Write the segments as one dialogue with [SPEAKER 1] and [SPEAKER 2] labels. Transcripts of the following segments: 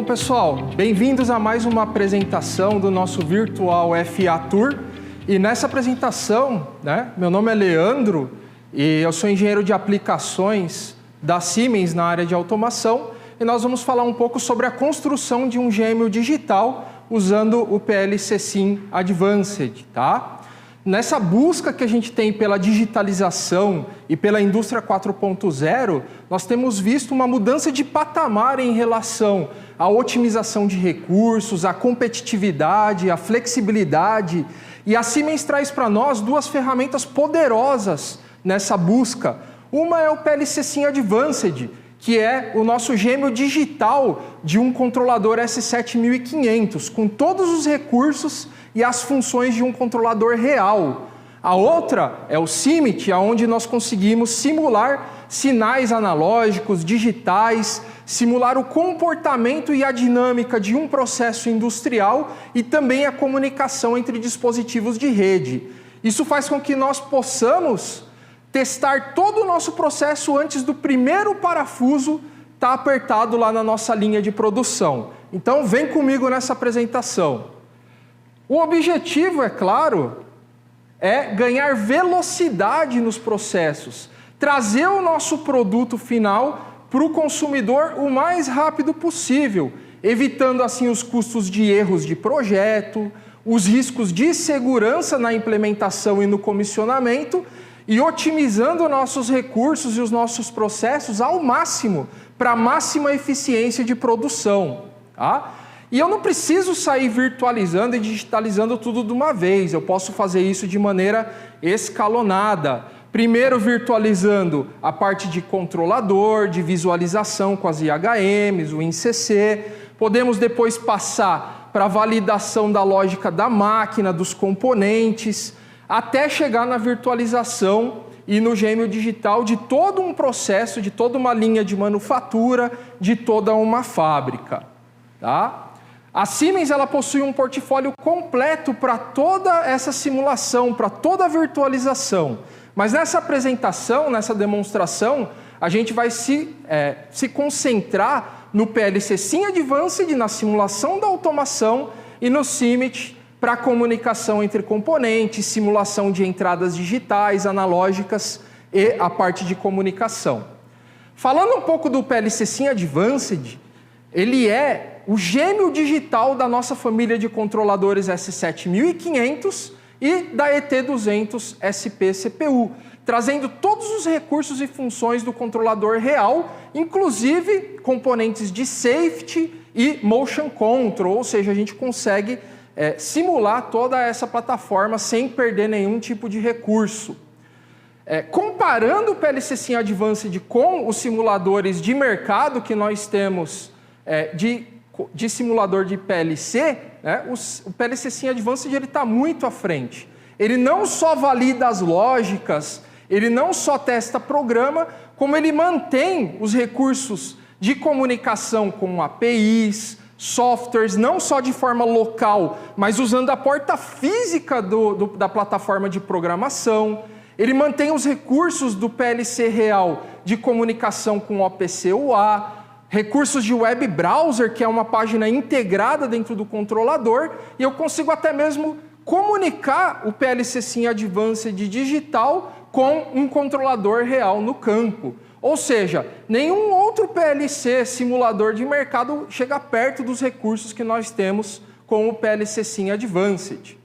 [SPEAKER 1] pessoal, bem-vindos a mais uma apresentação do nosso Virtual FA Tour. E nessa apresentação, meu nome é Leandro e eu sou engenheiro de aplicações da Siemens na área de automação. E nós vamos falar um pouco sobre a construção de um gêmeo digital usando o PLC SIM Advanced, tá? Nessa busca que a gente tem pela digitalização e pela indústria 4.0, nós temos visto uma mudança de patamar em relação à otimização de recursos, à competitividade, à flexibilidade. E a Siemens traz para nós duas ferramentas poderosas nessa busca. Uma é o PLC SIM Advanced, que é o nosso gêmeo digital de um controlador S7500, com todos os recursos e as funções de um controlador real. A outra é o CIMIT, onde nós conseguimos simular sinais analógicos, digitais, simular o comportamento e a dinâmica de um processo industrial e também a comunicação entre dispositivos de rede. Isso faz com que nós possamos testar todo o nosso processo antes do primeiro parafuso estar apertado lá na nossa linha de produção. Então, vem comigo nessa apresentação. O objetivo, é claro, é ganhar velocidade nos processos, trazer o nosso produto final para o consumidor o mais rápido possível, evitando assim os custos de erros de projeto, os riscos de segurança na implementação e no comissionamento, e otimizando nossos recursos e os nossos processos ao máximo, para a máxima eficiência de produção. Tá? E eu não preciso sair virtualizando e digitalizando tudo de uma vez, eu posso fazer isso de maneira escalonada. Primeiro virtualizando a parte de controlador, de visualização com as IHMs, o INCC. Podemos depois passar para a validação da lógica da máquina, dos componentes, até chegar na virtualização e no gêmeo digital de todo um processo, de toda uma linha de manufatura, de toda uma fábrica. Tá? A Siemens ela possui um portfólio completo para toda essa simulação, para toda a virtualização. Mas nessa apresentação, nessa demonstração, a gente vai se concentrar no PLC SIM Advanced, na simulação da automação e no CIMIT, para comunicação entre componentes, simulação de entradas digitais, analógicas e a parte de comunicação. Falando um pouco do PLC SIM Advanced, ele é o gêmeo digital da nossa família de controladores S7500 e da ET200 SP CPU, trazendo todos os recursos e funções do controlador real, inclusive componentes de safety e motion control, ou seja, a gente consegue simular toda essa plataforma sem perder nenhum tipo de recurso. Comparando o PLC SIM Advanced com os simuladores de mercado que nós temos de simulador de PLC, o PLC SIM Advanced está muito à frente. Ele não só valida as lógicas, ele não só testa programa, como ele mantém os recursos de comunicação com APIs, softwares, não só de forma local, mas usando a porta física da plataforma de programação. Ele mantém os recursos do PLC real de comunicação com OPC UA, recursos de web browser, que é uma página integrada dentro do controlador, e eu consigo até mesmo comunicar o PLC SIM Advanced digital com um controlador real no campo. Ou seja, nenhum outro PLC simulador de mercado chega perto dos recursos que nós temos com o PLC SIM Advanced.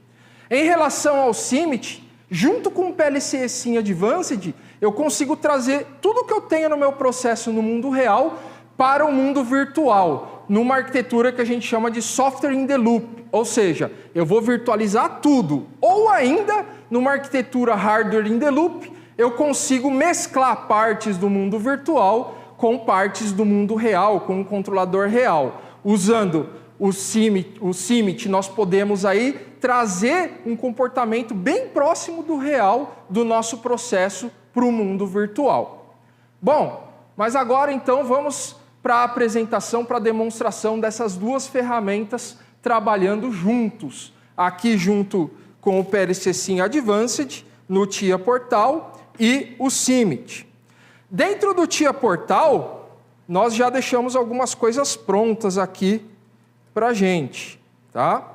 [SPEAKER 1] Em relação ao CIMIT, junto com o PLC SIM Advanced, eu consigo trazer tudo que eu tenho no meu processo no mundo real para o mundo virtual, numa arquitetura que a gente chama de Software in the Loop, ou seja, eu vou virtualizar tudo, ou ainda, numa arquitetura Hardware in the Loop, eu consigo mesclar partes do mundo virtual com partes do mundo real, com um controlador real. Usando o CIMIT, nós podemos aí trazer um comportamento bem próximo do real do nosso processo para o mundo virtual. Bom, mas agora então vamos para a apresentação, para a demonstração dessas duas ferramentas trabalhando juntos. Aqui junto com o PLC SIM Advanced, no TIA Portal e o CIMIT. Dentro do TIA Portal, nós já deixamos algumas coisas prontas aqui para a gente, tá?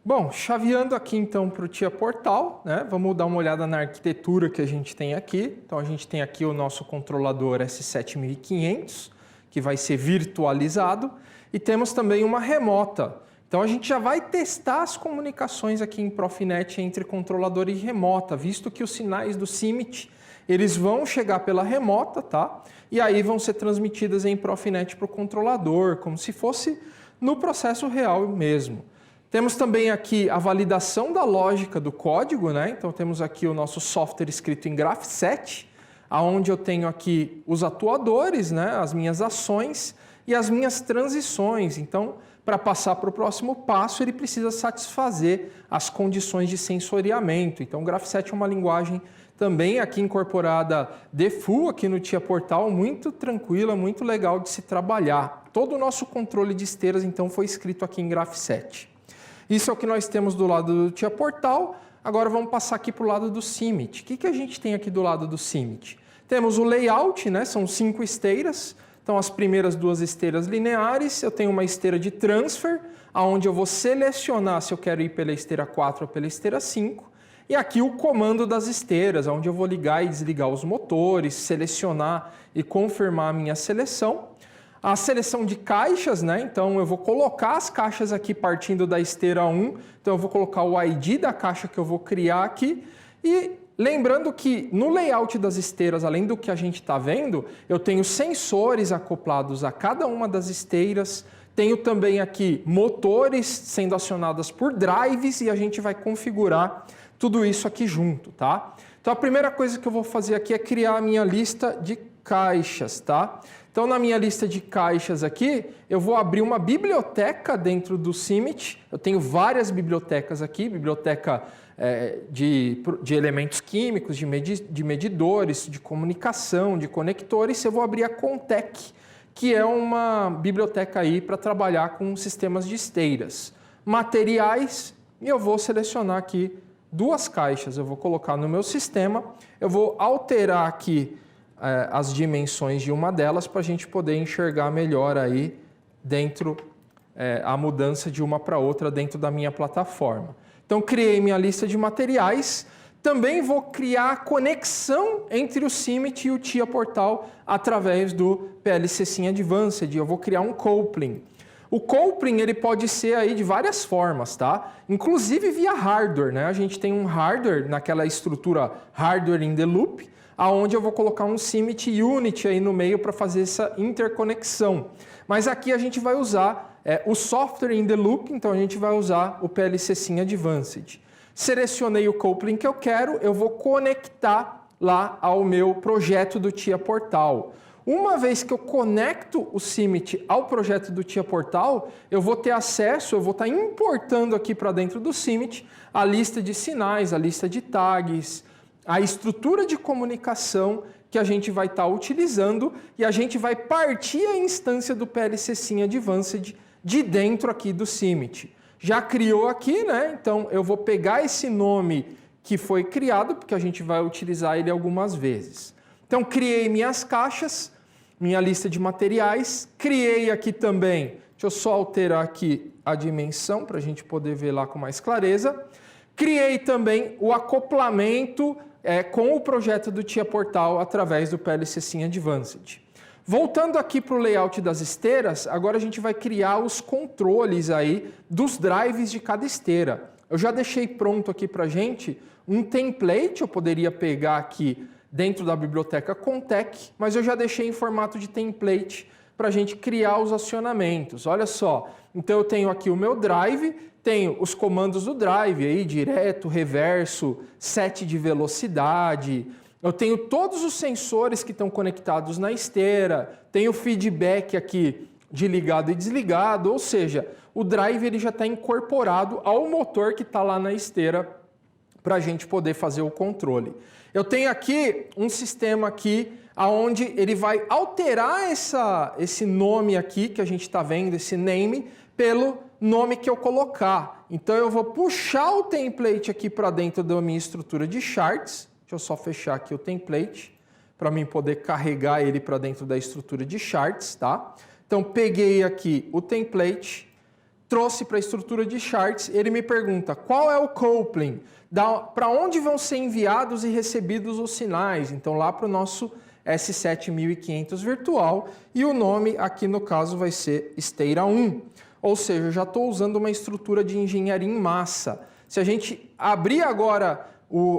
[SPEAKER 1] Bom, chaveando aqui então para o TIA Portal, né? Vamos dar uma olhada na arquitetura que a gente tem aqui. Então a gente tem aqui o nosso controlador S7500, que vai ser virtualizado, e temos também uma remota. Então a gente já vai testar as comunicações aqui em Profinet entre controlador e remota, visto que os sinais do CIMIT, eles vão chegar pela remota, tá? E aí vão ser transmitidas em Profinet para o controlador, como se fosse no processo real mesmo. Temos também aqui a validação da lógica do código, né? Então temos aqui o nosso software escrito em Graph7, onde eu tenho aqui os atuadores, né? As minhas ações e as minhas transições. Então, para passar para o próximo passo, ele precisa satisfazer as condições de sensoriamento. Então, o Graph7 é uma linguagem também aqui incorporada default aqui no TIA Portal, muito tranquila, muito legal de se trabalhar. Todo o nosso controle de esteiras, então, foi escrito aqui em Graph7. Isso é o que nós temos do lado do TIA Portal. Agora vamos passar aqui para o lado do CIMIT. O que a gente tem aqui do lado do CIMIT? Temos o layout, né? São 5 esteiras. Então as primeiras 2 esteiras lineares. Eu tenho uma esteira de transfer, onde eu vou selecionar se eu quero ir pela esteira 4 ou pela esteira 5. E aqui o comando das esteiras, onde eu vou ligar e desligar os motores, selecionar e confirmar a minha seleção. A seleção de caixas, né? Então eu vou colocar as caixas aqui partindo da esteira 1. Então eu vou colocar o ID da caixa que eu vou criar aqui. E lembrando que no layout das esteiras, além do que a gente está vendo, eu tenho sensores acoplados a cada uma das esteiras. Tenho também aqui motores sendo acionados por drives e a gente vai configurar tudo isso aqui junto, tá? Então a primeira coisa que eu vou fazer aqui é criar a minha lista de caixas, tá? Então, na minha lista de caixas aqui, eu vou abrir uma biblioteca dentro do CIMIT. Eu tenho várias bibliotecas aqui, biblioteca de elementos químicos, de medidores, de comunicação, de conectores. Eu vou abrir a Contec, que é uma biblioteca aí para trabalhar com sistemas de esteiras. Materiais, e eu vou selecionar aqui 2 caixas. Eu vou colocar no meu sistema, eu vou alterar aqui as dimensões de uma delas para a gente poder enxergar melhor aí dentro a mudança de uma para outra dentro da minha plataforma. Então criei minha lista de materiais, também vou criar a conexão entre o CIMIT e o TIA Portal através do PLC Sim Advanced. Eu vou criar um coupling. O coupling ele pode ser aí de várias formas, tá? Inclusive via hardware, né? A gente tem um hardware naquela estrutura hardware in the loop, aonde eu vou colocar um CIMIT Unit aí no meio para fazer essa interconexão. Mas aqui a gente vai usar o software in the loop, então a gente vai usar o PLC Sim Advanced. Selecionei o coupling que eu quero, eu vou conectar lá ao meu projeto do TIA Portal. Uma vez que eu conecto o CIMIT ao projeto do TIA Portal, eu vou ter acesso, eu vou estar importando aqui para dentro do CIMIT a lista de sinais, a lista de tags, a estrutura de comunicação que a gente vai estar utilizando e a gente vai partir a instância do PLC Sim Advanced de dentro aqui do CIMIT. Já criou aqui, né? Então eu vou pegar esse nome que foi criado, porque a gente vai utilizar ele algumas vezes. Então criei minhas caixas, minha lista de materiais, criei aqui também, deixa eu só alterar aqui a dimensão para a gente poder ver lá com mais clareza. Criei também o acoplamento com o projeto do TIA Portal através do PLC Sim Advanced. Voltando aqui para o layout das esteiras, agora a gente vai criar os controles aí dos drives de cada esteira. Eu já deixei pronto aqui para a gente um template, eu poderia pegar aqui dentro da biblioteca Contec, mas eu já deixei em formato de template para a gente criar os acionamentos. Olha só, então eu tenho aqui o meu drive, tenho os comandos do drive aí, direto, reverso, set de velocidade. Eu tenho todos os sensores que estão conectados na esteira, tenho feedback aqui de ligado e desligado, ou seja, o drive ele já está incorporado ao motor que está lá na esteira para a gente poder fazer o controle. Eu tenho aqui um sistema aqui onde ele vai alterar esse nome aqui que a gente está vendo, esse name, pelo nome que eu colocar. Então eu vou puxar o template aqui para dentro da minha estrutura de charts. Deixa eu só fechar aqui o template para mim poder carregar ele para dentro da estrutura de charts, tá? Então peguei aqui o template, trouxe para a estrutura de charts, ele me pergunta qual é o coupling, para onde vão ser enviados e recebidos os sinais. Então lá para o nosso S7500 virtual, e o nome aqui no caso vai ser esteira 1. Ou seja, eu já estou usando uma estrutura de engenharia em massa. Se a gente abrir agora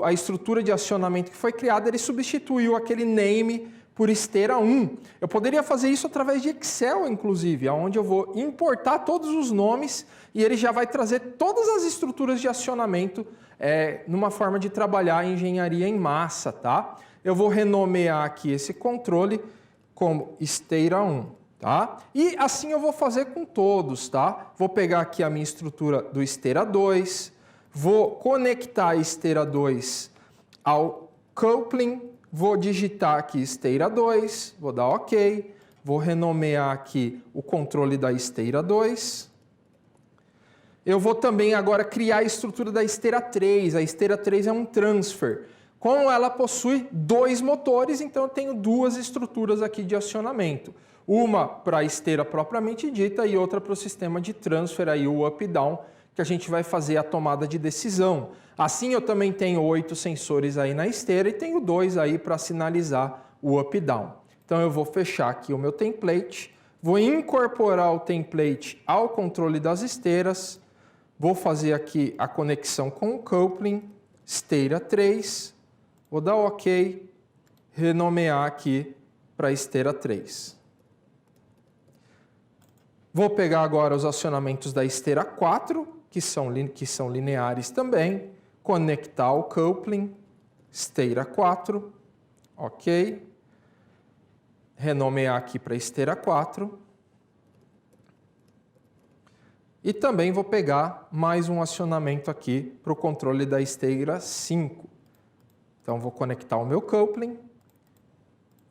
[SPEAKER 1] a estrutura de acionamento que foi criada, ele substituiu aquele name por esteira 1. Eu poderia fazer isso através de Excel, inclusive, onde eu vou importar todos os nomes e ele já vai trazer todas as estruturas de acionamento numa forma de trabalhar a engenharia em massa, tá? Eu vou renomear aqui esse controle como esteira 1, tá? E assim eu vou fazer com todos, tá? Vou pegar aqui a minha estrutura do esteira 2, vou conectar a esteira 2 ao coupling, vou digitar aqui esteira 2, vou dar OK, vou renomear aqui o controle da esteira 2. Eu vou também agora criar a estrutura da esteira 3. A esteira 3 é um transfer. Como ela possui 2 motores, então eu tenho 2 estruturas aqui de acionamento. Uma para a esteira propriamente dita e outra para o sistema de transfer, aí, o up-down, que a gente vai fazer a tomada de decisão. Assim eu também tenho 8 sensores aí na esteira e tenho 2 aí para sinalizar o up-down. Então eu vou fechar aqui o meu template, vou incorporar o template ao controle das esteiras, vou fazer aqui a conexão com o coupling, esteira 3, vou dar OK, renomear aqui para esteira 3. Vou pegar agora os acionamentos da esteira 4, que são lineares também, conectar o coupling, esteira 4, OK, renomear aqui para esteira 4. E também vou pegar mais um acionamento aqui para o controle da esteira 5. Então vou conectar o meu coupling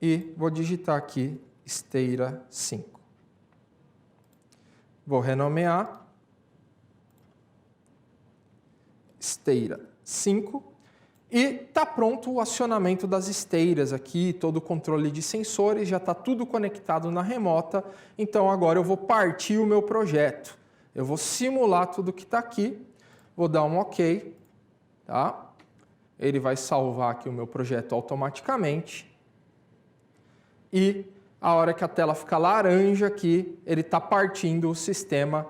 [SPEAKER 1] e vou digitar aqui esteira 5. Vou renomear esteira 5 e está pronto o acionamento das esteiras aqui, todo o controle de sensores, já está tudo conectado na remota. Então agora eu vou partir o meu projeto. Eu vou simular tudo que está aqui, vou dar um OK, tá? Ele vai salvar aqui o meu projeto automaticamente. E a hora que a tela ficar laranja aqui, ele está partindo o sistema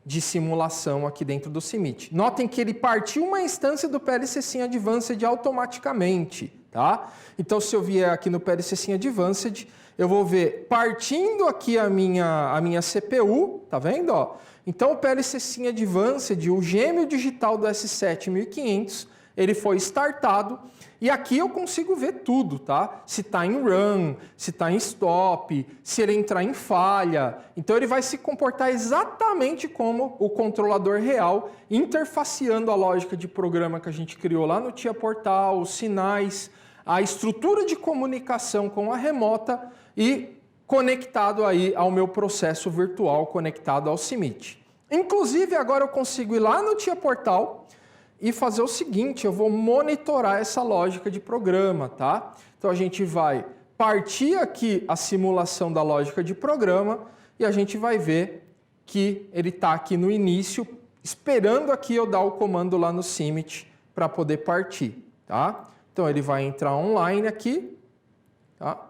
[SPEAKER 1] de simulação aqui dentro do CIMIT. Notem que ele partiu uma instância do PLC Sim Advanced automaticamente, tá? Então, se eu vier aqui no PLC Sim Advanced, eu vou ver partindo aqui a minha CPU, tá vendo? Ó? Então, o PLC Sim Advanced, o gêmeo digital do S7500, ele foi startado e aqui eu consigo ver tudo, tá? Se está em run, se está em stop, se ele entrar em falha. Então ele vai se comportar exatamente como o controlador real, interfaceando a lógica de programa que a gente criou lá no Tia Portal, os sinais, a estrutura de comunicação com a remota e conectado aí ao meu processo virtual, conectado ao CIMIT. Inclusive agora eu consigo ir lá no Tia Portal e fazer o seguinte, eu vou monitorar essa lógica de programa, tá? Então a gente vai partir aqui a simulação da lógica de programa e a gente vai ver que ele está aqui no início, esperando aqui eu dar o comando lá no CIMIT para poder partir, tá? Então ele vai entrar online aqui, tá?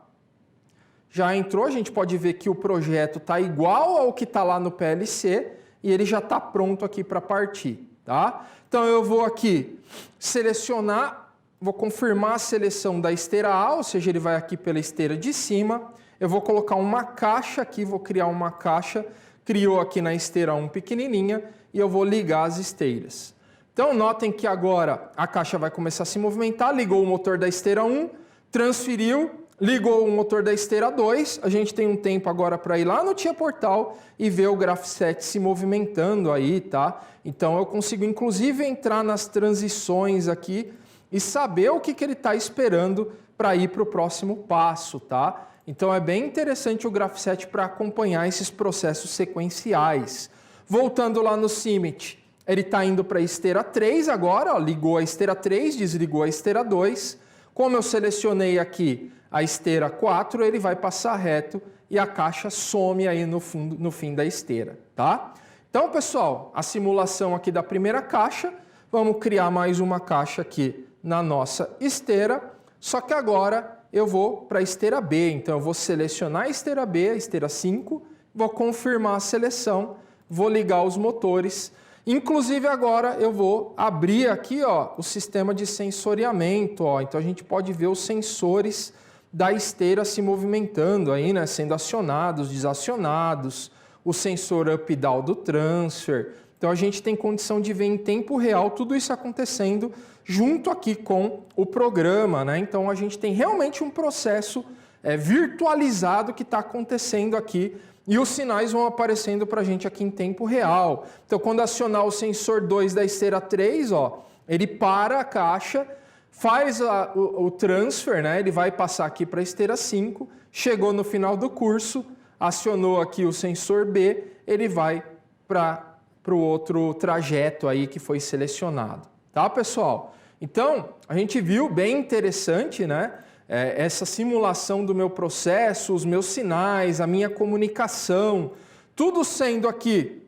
[SPEAKER 1] Já entrou, a gente pode ver que o projeto está igual ao que está lá no PLC e ele já está pronto aqui para partir. Tá? Então eu vou aqui selecionar, vou confirmar a seleção da esteira A, ou seja, ele vai aqui pela esteira de cima. Eu vou colocar uma caixa aqui, vou criar uma caixa, criou aqui na esteira 1 pequenininha e eu vou ligar as esteiras. Então notem que agora a caixa vai começar a se movimentar, ligou o motor da esteira 1, transferiu, ligou o motor da esteira 2, a gente tem um tempo agora para ir lá no Tia Portal e ver o Graph7 se movimentando aí, tá? Então eu consigo inclusive entrar nas transições aqui e saber o que ele está esperando para ir para o próximo passo, tá? Então é bem interessante o Graph7 para acompanhar esses processos sequenciais. Voltando lá no CIMIT, ele está indo para a esteira 3 agora, ó, ligou a esteira 3, desligou a esteira 2. Como eu selecionei aqui a esteira 4, ele vai passar reto e a caixa some aí no fim da esteira, tá? Então, pessoal, a simulação aqui da primeira caixa, vamos criar mais uma caixa aqui na nossa esteira, só que agora eu vou para a esteira B, então eu vou selecionar a esteira B, a esteira 5, vou confirmar a seleção, vou ligar os motores, inclusive agora eu vou abrir aqui ó, o sistema de sensoriamento, ó, então a gente pode ver os sensores da esteira se movimentando aí, né, sendo acionados, desacionados, o sensor up down do transfer. Então a gente tem condição de ver em tempo real tudo isso acontecendo junto aqui com o programa, né? Então a gente tem realmente um processo virtualizado que está acontecendo aqui e os sinais vão aparecendo para a gente aqui em tempo real. Então quando acionar o sensor 2 da esteira 3, ó, ele para a caixa, faz o transfer, né? Ele vai passar aqui para a esteira 5, chegou no final do curso, acionou aqui o sensor B, ele vai para o outro trajeto aí que foi selecionado. Tá, pessoal? Então, a gente viu, bem interessante, né? Essa simulação do meu processo, os meus sinais, a minha comunicação, tudo sendo aqui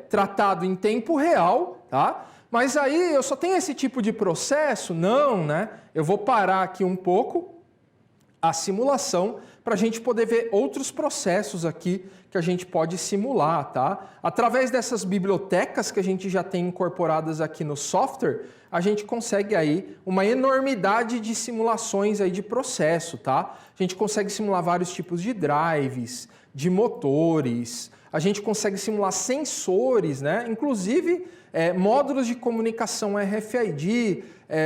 [SPEAKER 1] tratado em tempo real, tá? Mas aí eu só tenho esse tipo de processo? Não, né? Eu vou parar aqui um pouco a simulação para a gente poder ver outros processos aqui que a gente pode simular, tá? Através dessas bibliotecas que a gente já tem incorporadas aqui no software, a gente consegue aí uma enormidade de simulações aí de processo, tá? A gente consegue simular vários tipos de drives, de motores, a gente consegue simular sensores, né? Inclusive módulos de comunicação RFID,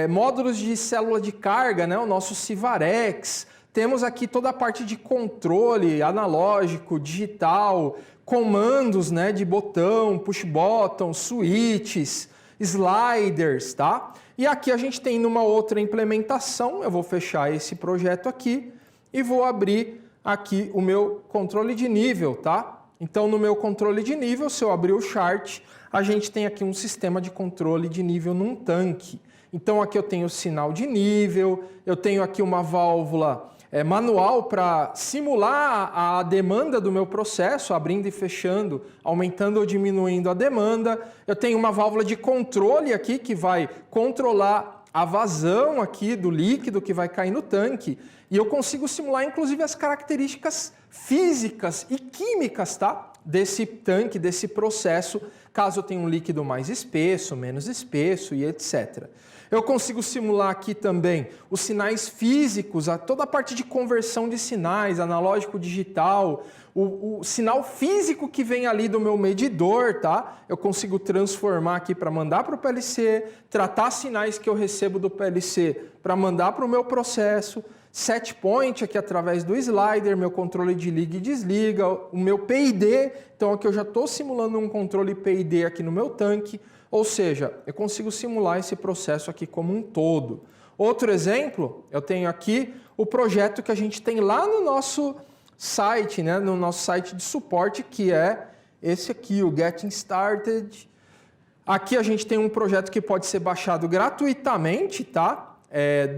[SPEAKER 1] módulos de célula de carga, né? O nosso Civarex. Temos aqui toda a parte de controle analógico, digital, comandos, né, de botão, push button, switches, sliders, tá? E aqui a gente tem numa outra implementação, eu vou fechar esse projeto aqui e vou abrir aqui o meu controle de nível, tá? Então no meu controle de nível, se eu abrir o chart, a gente tem aqui um sistema de controle de nível num tanque. Então aqui eu tenho o sinal de nível, eu tenho aqui uma válvula manual para simular a demanda do meu processo, abrindo e fechando, aumentando ou diminuindo a demanda. Eu tenho uma válvula de controle aqui que vai controlar a vazão aqui do líquido que vai cair no tanque. E eu consigo simular inclusive as características físicas e químicas, tá? Desse tanque, desse processo, caso eu tenha um líquido mais espesso, menos espesso e etc. Eu consigo simular aqui também os sinais físicos, toda a parte de conversão de sinais, analógico digital, o sinal físico que vem ali do meu medidor, tá? Eu consigo transformar aqui para mandar para o PLC, tratar sinais que eu recebo do PLC para mandar para o meu processo, set point aqui através do slider, meu controle de liga e desliga, o meu PID, então aqui eu já estou simulando um controle PID aqui no meu tanque, ou seja, eu consigo simular esse processo aqui como um todo. Outro exemplo, eu tenho aqui o projeto que a gente tem lá no nosso site, né, no nosso site de suporte, que é esse aqui, o Getting Started. Aqui a gente tem um projeto que pode ser baixado gratuitamente, tá?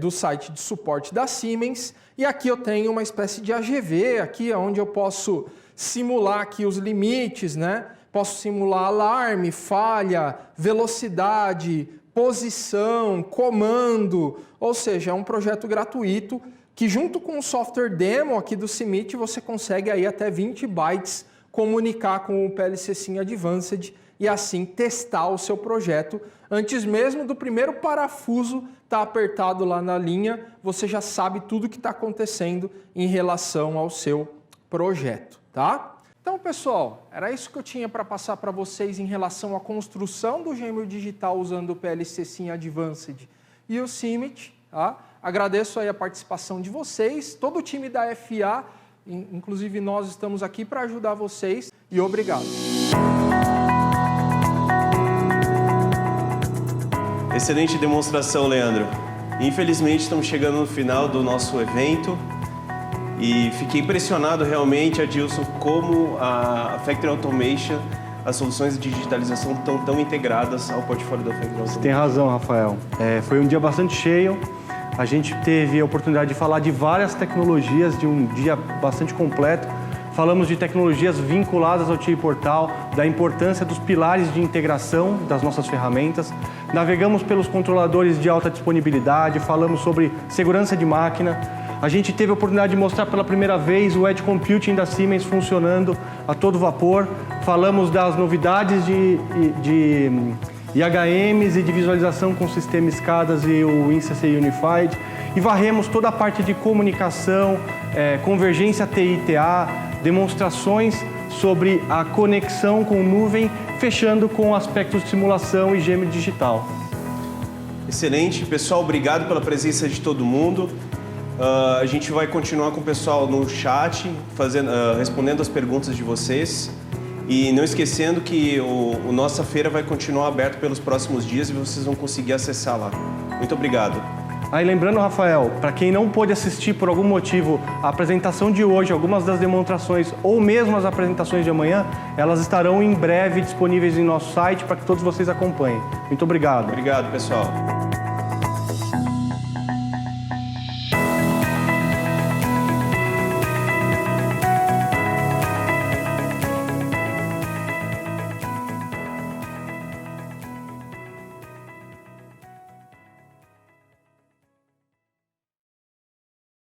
[SPEAKER 1] Do site de suporte da Siemens. E aqui eu tenho uma espécie de AGV, aqui onde eu posso simular aqui os limites, né? Posso simular alarme, falha, velocidade, posição, comando, ou seja, é um projeto gratuito que junto com o software demo aqui do CIMIT você consegue aí até 20 bytes comunicar com o PLC Sim Advanced e assim testar o seu projeto. Antes mesmo do primeiro parafuso estar apertado lá na linha, você já sabe tudo o que está acontecendo em relação ao seu projeto, tá? Então, pessoal, era isso que eu tinha para passar para vocês em relação à construção do gêmeo digital usando o PLC Sim Advanced e o CIMIT, tá? Agradeço aí a participação de vocês, todo o time da FA, inclusive nós estamos aqui para ajudar vocês e obrigado.
[SPEAKER 2] Excelente demonstração, Leandro. Infelizmente, estamos chegando no final do nosso evento e fiquei impressionado realmente, Adilson, como a Factory Automation, as soluções de digitalização estão tão integradas ao portfólio da Factory Automation.
[SPEAKER 3] Você tem razão, Rafael. Foi um dia bastante cheio. A gente teve a oportunidade de falar de várias tecnologias, de um dia bastante completo. falamos de tecnologias vinculadas ao TI Portal, da importância dos pilares de integração das nossas ferramentas. Navegamos pelos controladores de alta disponibilidade, falamos sobre segurança de máquina. A gente teve a oportunidade de mostrar pela primeira vez o Edge Computing da Siemens funcionando a todo vapor. Falamos das novidades de IHMs e de visualização com o sistema SCADAS e o InCC Unified. E varremos toda a parte de comunicação, convergência TI-TA, demonstrações sobre a conexão com nuvem, fechando com aspectos de simulação e gêmeo digital.
[SPEAKER 2] Excelente. Pessoal, obrigado pela presença de todo mundo. A gente vai continuar com o pessoal no chat, respondendo as perguntas de vocês. E não esquecendo que o nossa feira vai continuar aberto pelos próximos dias e vocês vão conseguir acessar lá. Muito obrigado.
[SPEAKER 3] Aí lembrando, Rafael, para quem não pôde assistir por algum motivo a apresentação de hoje, algumas das demonstrações ou mesmo as apresentações de amanhã, elas estarão em breve disponíveis em nosso site para que todos vocês acompanhem. Muito obrigado.
[SPEAKER 2] Obrigado, pessoal.